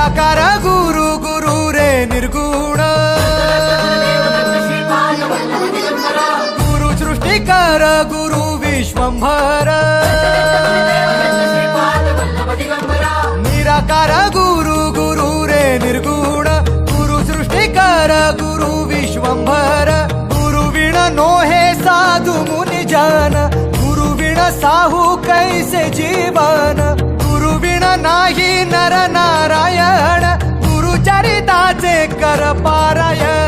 निराकार गुरु गुरु रे निर्गुण गुरु सृष्टिकर गुरु विश्वंभर निराकार गुरु गुरु रे निर्गुण गुरु सृष्टिकर गुरु विश्वंभर गुरु विण नोहे साधु मुनि जन गुरु विण साहू कैसे जीवन गुरु विण नाही नर नारायण गुरु चरिताचे कर पारायण